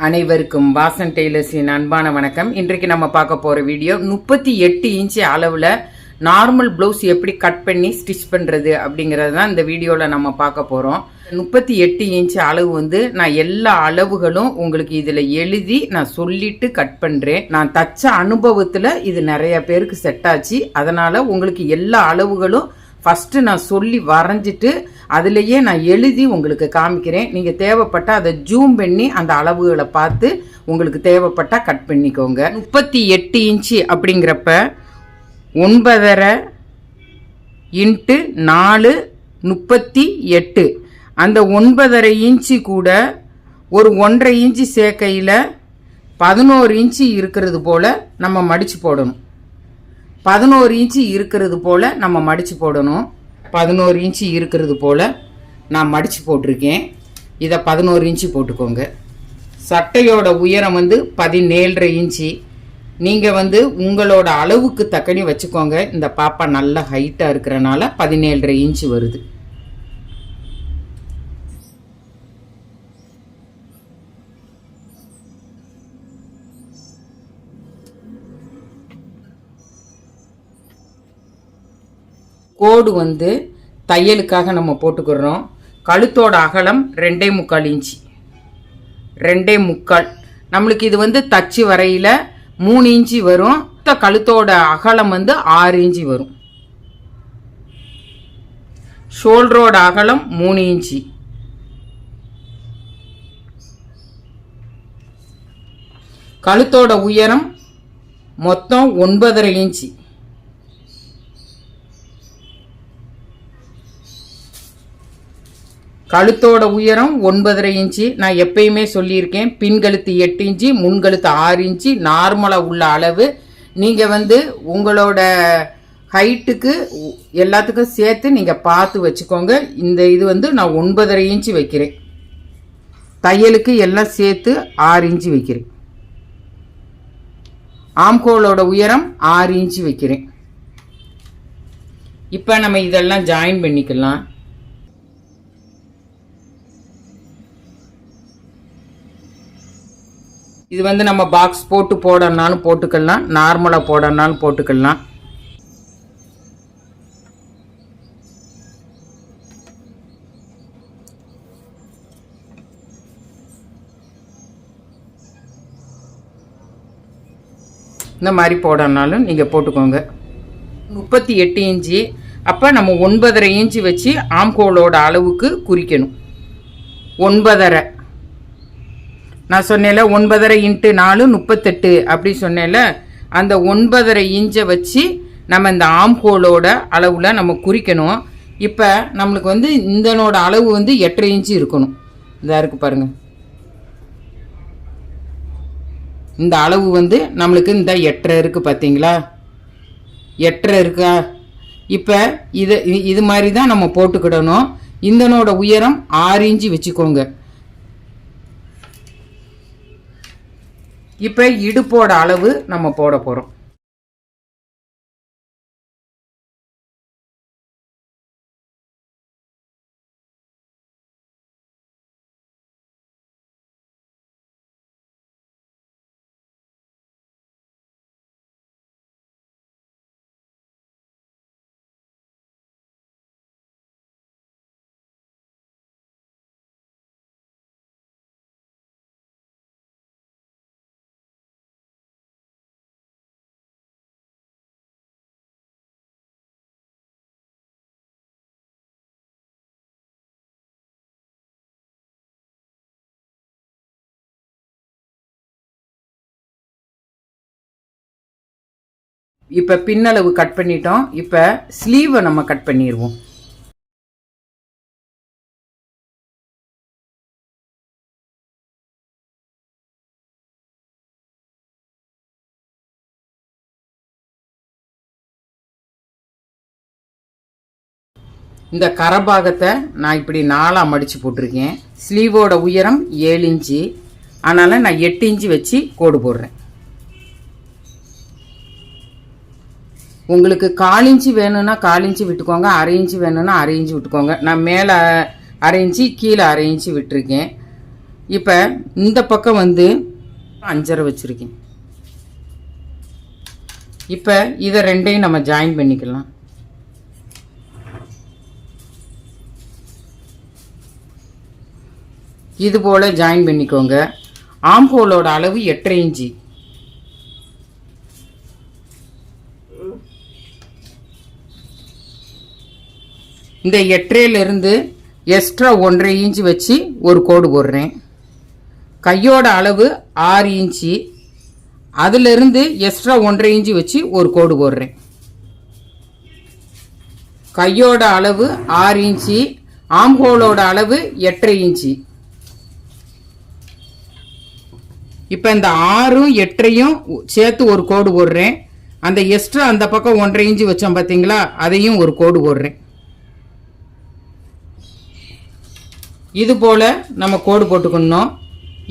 அனைவருக்கும் வாசன் டெய்லர்ஸின் அன்பான வணக்கம். இன்றைக்கு நம்ம பார்க்க போற வீடியோ 38 இன்ச்சு அளவுல நார்மல் பிளவுஸ் எப்படி கட் பண்ணி ஸ்டிச் பண்றது அப்படிங்கறது தான் இந்த வீடியோல நம்ம பார்க்க போறோம். 38 இன்ச்சு அளவு வந்து நான் எல்லா அளவுகளும் உங்களுக்கு இதுல எழுதி நான் சொல்லிட்டு கட் பண்றேன். நான் தச்ச அனுபவத்துல இது நிறைய பேருக்கு செட் ஆச்சு. அதனால உங்களுக்கு எல்லா அளவுகளும் ஃபஸ்ட்டு நான் சொல்லி வரைஞ்சிட்டு அதுலேயே நான் எழுதி உங்களுக்கு காமிக்கிறேன். நீங்கள் தேவைப்பட்டால் அதை ஜூம் பண்ணி அந்த அளவுகளை பார்த்து உங்களுக்கு தேவைப்பட்டால் கட் பண்ணிக்கோங்க. 38 இன்ச்சு அப்படிங்கிறப்ப 9.5 × 4 38. அந்த 9.5 இன்ச்சு கூட ஒரு 1.5 இன்ச்சு சேர்க்கையில் 11 இன்ச்சு இருக்கிறது போல் நம்ம மடித்து போடணும். 11 இன்ச்சு இருக்கிறது போல் நம்ம மடித்து போடணும். 11 இன்ச்சு இருக்கிறது போல் நான் மடித்து போட்டிருக்கேன். இதை 11 இன்ச்சு போட்டுக்கோங்க. சட்டையோட உயரம் வந்து 17.5 இன்ச்சு. நீங்கள் வந்து உங்களோட அளவுக்கு தக்கனி வச்சுக்கோங்க. இந்த பாப்பா நல்ல ஹைட்டாக இருக்கிறனால 17.5 இன்ச்சு வருது. கோடு வந்து தையலுக்காக நம்ம போட்டுக்கிறோம். கழுத்தோட அகலம் 2.25 இன்ச்சு. 2.25. நம்மளுக்கு இது வந்து தச்சு வரையில் 3 இன்ச்சு வரும். கழுத்தோட அகலம் வந்து 6 இன்ச்சு வரும். ஷோல்டரோட அகலம் 3 இன்ச்சு. கழுத்தோட உயரம் மொத்தம் 9.5 இன்ச்சு. கழுத்தோட உயரம் 9.5 இன்ச்சு. நான் எப்பயுமே சொல்லியிருக்கேன், பின்கழுத்து 8 இன்ச்சு, முன்கழுத்து 6 இன்ச்சு நார்மலாக உள்ள அளவு. நீங்கள் வந்து உங்களோட ஹைட்டுக்கு எல்லாத்துக்கும் சேர்த்து நீங்கள் பார்த்து வச்சுக்கோங்க. இந்த இது வந்து நான் 9.5 இன்ச்சு வைக்கிறேன். தையலுக்கு எல்லாம் சேர்த்து 6 இன்ச்சு வைக்கிறேன். ஆம்கோலோட உயரம் 6 இன்ச்சு வைக்கிறேன். இப்போ நம்ம இதெல்லாம் ஜாயின் பண்ணிக்கலாம். இது வந்து நம்ம பாக்ஸ் போட்டு போடனாலும் போட்டுக்கலாம், நார்மலாக போடனாலும் போட்டுக்கலாம். இந்த மாதிரி போடனாலும் நீங்கள் போட்டுக்கோங்க. 38 இன்ச்சு. அப்போ நம்ம 9.5 இன்ச்சு வச்சு ஆம்கோலோட அளவுக்கு குறிக்கணும். 9.5 நான் சொன்னேன்ல, 9.5 × 4 38 அப்படி சொன்னேன்ல. அந்த 9.5 இன்ச்சை வச்சு நம்ம இந்த ஆம்ஹோலோட அளவில் நம்ம குறிக்கணும். இப்போ நம்மளுக்கு வந்து இதனோட அளவு வந்து 8.5 இன்ச்சு இருக்கணும். இதாக இருக்குது பாருங்கள். இந்த அளவு வந்து நம்மளுக்கு இந்த 8.5 இருக்குது பார்த்தீங்களா? 8.5 இருக்கா? இப்போ இது மாதிரி தான் நம்ம போட்டுக்கிடணும். இதனோட உயரம் 6 இன்ச்சு வச்சுக்கோங்க. இப்போ இடுப்போட அளவு நம்ம போட போகிறோம். இப்போ பின்னளவு கட் பண்ணிட்டோம். இப்போ ஸ்லீவை நம்ம கட் பண்ணிடுவோம். இந்த கரபாகத்தை நான் இப்படி 4ஆக மடித்து போட்டிருக்கேன். ஸ்லீவோட உயரம் 7 இன்ச்சு. அதனால் நான் 8 இன்ச்சு வச்சு கோடு போடுறேன். உங்களுக்கு 1/4 இன்ச்சு வேணும்னா 1/4 இன்ச்சு விட்டுக்கோங்க, 1/2 இன்ச்சு வேணும்னா 1/2 இன்ச்சு விட்டுக்கோங்க. நான் மேலே 1/2 இன்ச்சு கீழே 1/2 இன்ச்சு விட்டுருக்கேன். இப்போ இந்த பக்கம் வந்து 5.5 வச்சுருக்கேன். இப்போ இதை ரெண்டையும் நம்ம ஜாயின் பண்ணிக்கலாம். இது போல் ஜாயின் பண்ணிக்கோங்க. ஆம்ஹோலோட அளவு 8.5 இன்ச்சு. இந்த 8.5லிருந்து எக்ஸ்ட்ரா 1.5 இன்ச்சு வச்சு ஒரு கோடு போடுறேன். கையோட அளவு 6 இன்ச்சு, அதிலிருந்து எக்ஸ்ட்ரா 1.5 இன்ச்சு வச்சு ஒரு கோடு போடுறேன். கையோட அளவு 6 இன்ச்சு, ஆம்ஹோலோட அளவு 8.5 இன்ச்சு. இப்போ இந்த 6ம் 8ஐயும் சேர்த்து ஒரு கோடு போடுறேன். அந்த எக்ஸ்ட்ரா அந்த பக்கம் 1.5 இன்ச்சு வச்சோம் பார்த்தீங்களா, அதையும் ஒரு கோடு போடுறேன். இது போல் நம்ம கோடு போட்டுக்கணும்.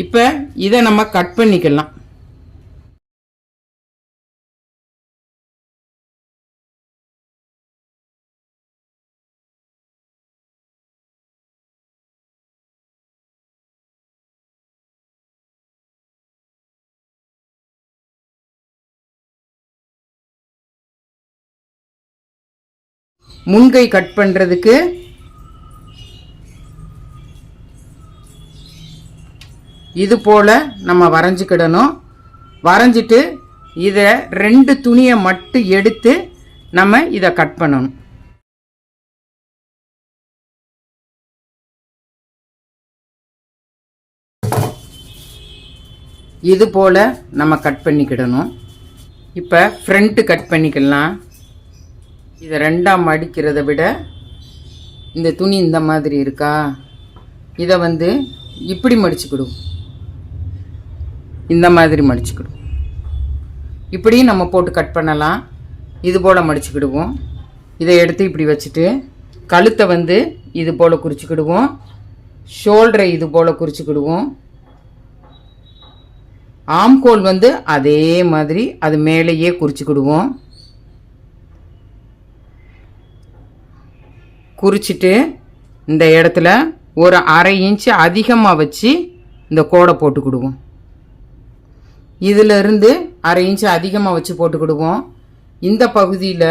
இப்போ இதை நம்ம கட் பண்ணிக்கலாம். முன்கை கட் பண்ணுறதுக்கு இது போல் நம்ம வரைஞ்சிக்கிடணும். வரைஞ்சிட்டு இதை 2 துணியை மட்டும் எடுத்து நம்ம இதை கட் பண்ணணும். இது போல் நம்ம கட் பண்ணிக்கிடணும். இப்போ ஃப்ரண்ட்டு கட் பண்ணிக்கலாம். இதை 2ஆக மடிக்கிறத விட இந்த துணி இந்த மாதிரி இருக்கா, இதை வந்து இப்படி மடிச்சுக்கிடுவோம். இந்த மாதிரி மடிச்சுக்கிடுவோம். இப்படியும் நம்ம போட்டு கட் பண்ணலாம். இது போல் மடிச்சுக்கிடுவோம். இதை எடுத்து இப்படி வச்சுட்டு கழுத்தை வந்து இது போல் குறிச்சிக்கிடுவோம். ஷோல்டரை இது போல் குறிச்சிக்கிடுவோம். ஆம்கோல் வந்து அதே மாதிரி அது மேலேயே குறிச்சிக்கிடுவோம். குறிச்சிட்டு இந்த இடத்துல ஒரு 1/2 இன்ச்சு அதிகமாக வச்சு இந்த கோடை போட்டுக்கிடுவோம். இதிலிருந்து 1/2 இன்ச்சு அதிகமாக வச்சு போட்டுக்கிடுவோம். இந்த பகுதியில்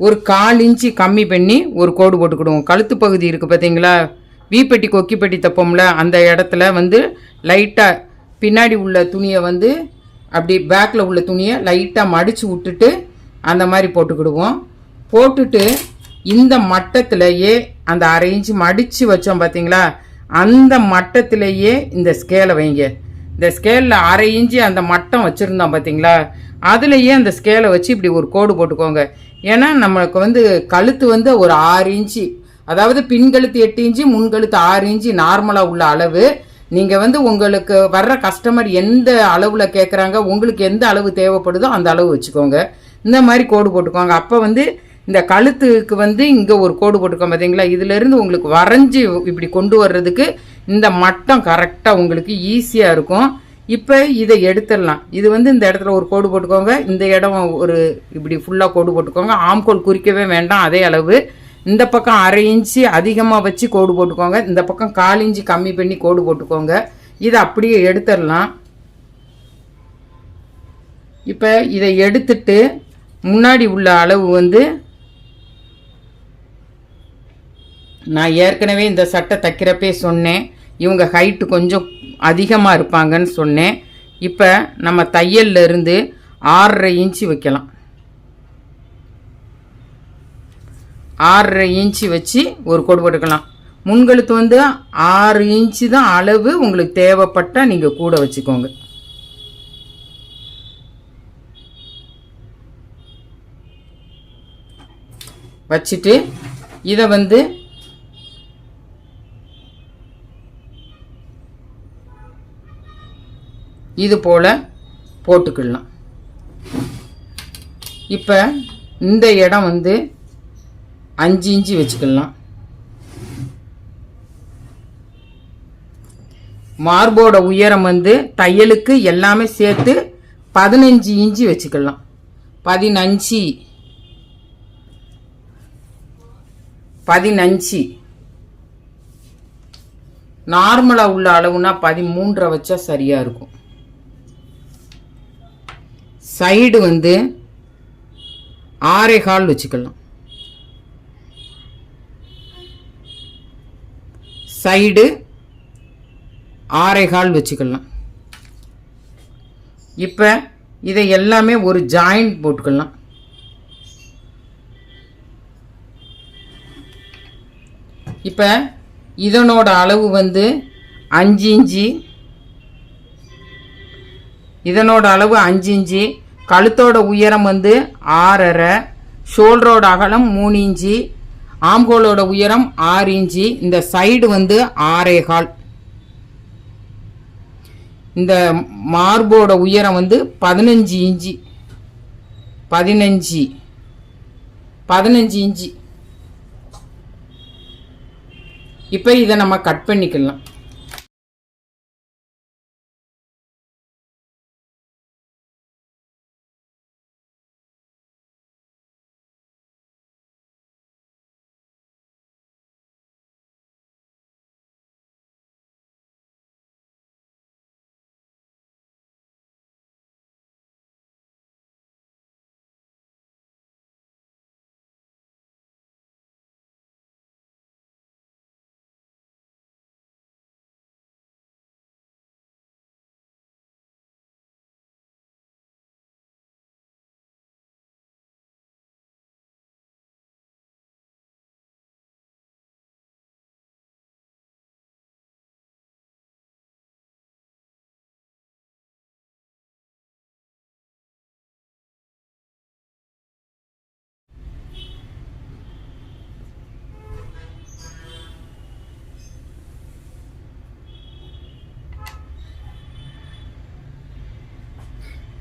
ஒரு 1/4 இன்ச்சு கம்மி பண்ணி ஒரு கோடு போட்டுக்கிடுவோம். கழுத்து பகுதி இருக்குது பார்த்தீங்களா, வீப்பட்டி கொக்கிப்பட்டி தப்போம்ல, அந்த இடத்துல வந்து லைட்டாக பின்னாடி உள்ள துணியை வந்து அப்படி பேக்கில் உள்ள துணியை லைட்டாக மடித்து விட்டுட்டு அந்த மாதிரி போட்டுக்கிடுவோம். போட்டுட்டு இந்த மட்டத்திலேயே அந்த 1/2 இன்ச்சு மடித்து வச்சோம் பார்த்தீங்களா, அந்த மட்டத்திலேயே இந்த ஸ்கேலை வைங்க. இந்த ஸ்கேலில் 1/2 இன்ச்சு அந்த மட்டம் வச்சுருந்தோம் பார்த்தீங்களா, அதுலேயே அந்த ஸ்கேலை வச்சு இப்படி ஒரு கோடு போட்டுக்கோங்க. ஏன்னா நம்மளுக்கு வந்து கழுத்து வந்து ஒரு 6 இன்ச்சு, அதாவது பின்கழுத்து 8 இன்ச்சு, முன்கழுத்து 6 இன்ச்சு நார்மலாக உள்ள அளவு. நீங்கள் வந்து உங்களுக்கு வர்ற கஸ்டமர் எந்த அளவில் கேட்குறாங்க, உங்களுக்கு எந்த அளவு தேவைப்படுதோ அந்த அளவு வச்சுக்கோங்க. இந்த மாதிரி கோடு போட்டுக்கோங்க. அப்போ வந்து இந்த கழுத்துக்கு வந்து இங்கே ஒரு கோடு போட்டுக்கோங்க பார்த்தீங்களா, இதிலேருந்து உங்களுக்கு வரைஞ்சி இப்படி கொண்டு வர்றதுக்கு இந்த மட்டம் கரெக்டாக உங்களுக்கு ஈஸியாக இருக்கும். இப்போ இதை எடுத்துடலாம். இது வந்து இந்த இடத்துல ஒரு கோடு போட்டுக்கோங்க. இந்த இடம் ஒரு இப்படி ஃபுல்லாக கோடு போட்டுக்கோங்க. ஆம்கோல் குறிக்கவே வேண்டாம், அதே அளவு. இந்த பக்கம் 1/2 இன்ச்சு அதிகமாக வச்சு கோடு போட்டுக்கோங்க. இந்த பக்கம் 1/4 இன்ச்சு கம்மி பண்ணி கோடு போட்டுக்கோங்க. இதை அப்படியே எடுத்துடலாம். இப்போ இதை எடுத்துட்டு முன்னாடி உள்ள அளவு வந்து நான் ஏற்கனவே இந்த சட்டை தைக்கிறப்பே சொன்னேன், இவங்க ஹைட்டு கொஞ்சம் அதிகமாக இருப்பாங்கன்னு சொன்னேன். இப்போ நம்ம தையல்ல இருந்து 6.5 இன்ச்சு வைக்கலாம். 6.5 இன்ச்சு வச்சு ஒரு கோடு போட்டுக்கலாம். முன்கழுத்து வந்து 6 இன்ச்சு தான் அளவு. உங்களுக்கு தேவைப்பட்டால் நீங்கள் கூட வச்சுக்கோங்க. வச்சுட்டு இதை வந்து இது போல் போட்டுக்கலாம். இப்போ இந்த இடம் வந்து 5 இன்ச்சு வச்சுக்கலாம். மார்போட உயரம் வந்து தையலுக்கு எல்லாமே சேர்த்து 15 இன்ச்சு வச்சுக்கலாம். 15 15 நார்மலாக உள்ள அளவுனா 13 வச்சா சரியாக இருக்கும். சைடு வந்து 6.25 வச்சுக்கலாம். சைடு 6.25 வச்சுக்கலாம். இப்போ இதை எல்லாமே ஒரு ஜாயிண்ட் போட்டுக்கலாம். இப்போ இதனோட அளவு வந்து 5 இன்ச்சு, இதனோட அளவு 5 இன்ச்சு, கழுத்தோட உயரம் வந்து 6.5, ஷோல்டரோட அகலம் 3 இன்ச்சு, ஆம்கோலோட உயரம் 6 இன்ச்சு, இந்த சைடு வந்து 6.25, இந்த மார்போட உயரம் வந்து 15 இன்ச்சு, 15 இன்ச்சு. இப்போ இதை நம்ம கட் பண்ணிக்கலாம்.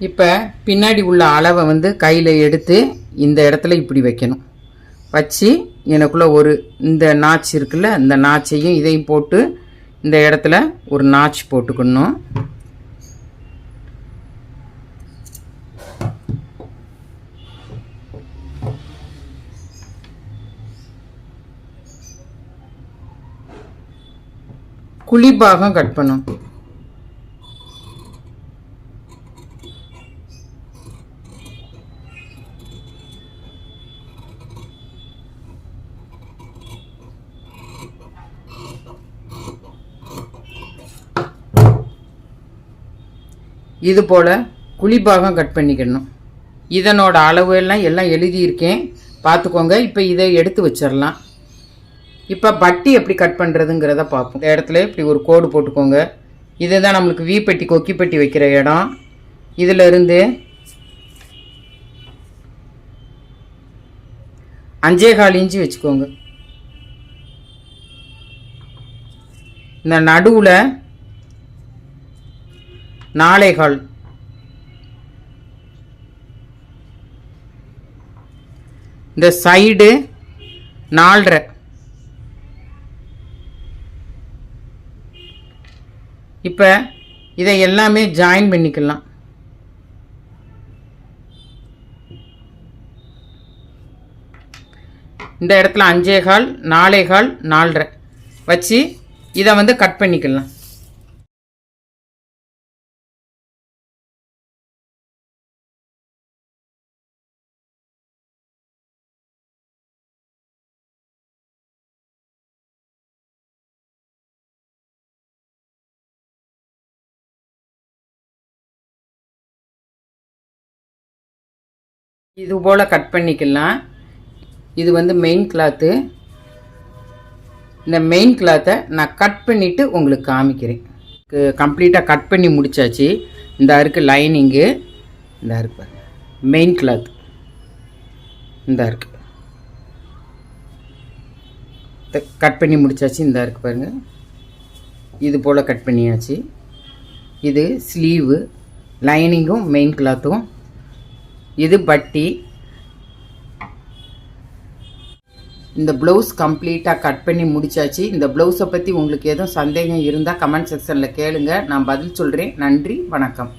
இப்போ பின்னாடி உள்ள அளவை வந்து கையில் எடுத்து இந்த இடத்துல இப்படி வைக்கணும். வச்சு எனக்குள்ள ஒரு இந்த நாச் இருக்குல்ல, இந்த நாச்சையும் இதையும் போட்டு இந்த இடத்துல ஒரு நாச் போட்டுக்கணும். குழி பாகம் கட் பண்ணும். இது போல் குழிப்பாகம் கட் பண்ணிக்கணும். இதனோட அளவு எல்லாம் எழுதியிருக்கேன், பார்த்துக்கோங்க. இப்போ இதை எடுத்து வச்சிடலாம். இப்போ பட்டி எப்படி கட் பண்ணுறதுங்கிறத பார்ப்போம். இந்த இடத்துல இப்படி ஒரு கோடு போட்டுக்கோங்க. இதுதான் நம்மளுக்கு வீப்பட்டி கொக்கிப்பட்டி வைக்கிற இடம். இதில் இருந்து 5.25 இன்ச்சு வச்சுக்கோங்க. இந்த நடுவில் 4.25, இந்த சைடு 4.5. இப்போ இதை எல்லாமே ஜாயின் பண்ணிக்கலாம். இந்த இடத்துல 5.25, 4.25, 4.5 வச்சு இதை வந்து கட் பண்ணிக்கலாம். இது போல் கட் பண்ணிக்கலாம். இது வந்து மெயின் கிளாத்து. இந்த மெயின் கிளாத்தை நான் கட் பண்ணிவிட்டு உங்களுக்கு காமிக்கிறேன். கம்ப்ளீட்டாக கட் பண்ணி முடித்தாச்சு. இந்த இருக்கு லைனிங்கு, இந்த இருக்கு மெயின் கிளாத், இந்த இருக்கு கட் பண்ணி முடித்தாச்சு. இந்த இருக்கு பாருங்கள், இது போல் கட் பண்ணியாச்சு. இது ஸ்லீவு, லைனிங்கும் மெயின் கிளாத்தும். இது பட்டி. இந்த ப்ளவுஸ் கம்ப்ளீட்டாக கட் பண்ணி முடிச்சாச்சு. இந்த ப்ளவுஸை பற்றி உங்களுக்கு எதுவும் சந்தேகம் இருந்தால் கமெண்ட் செக்ஷனில் கேளுங்க, நான் பதில் சொல்கிறேன். நன்றி, வணக்கம்.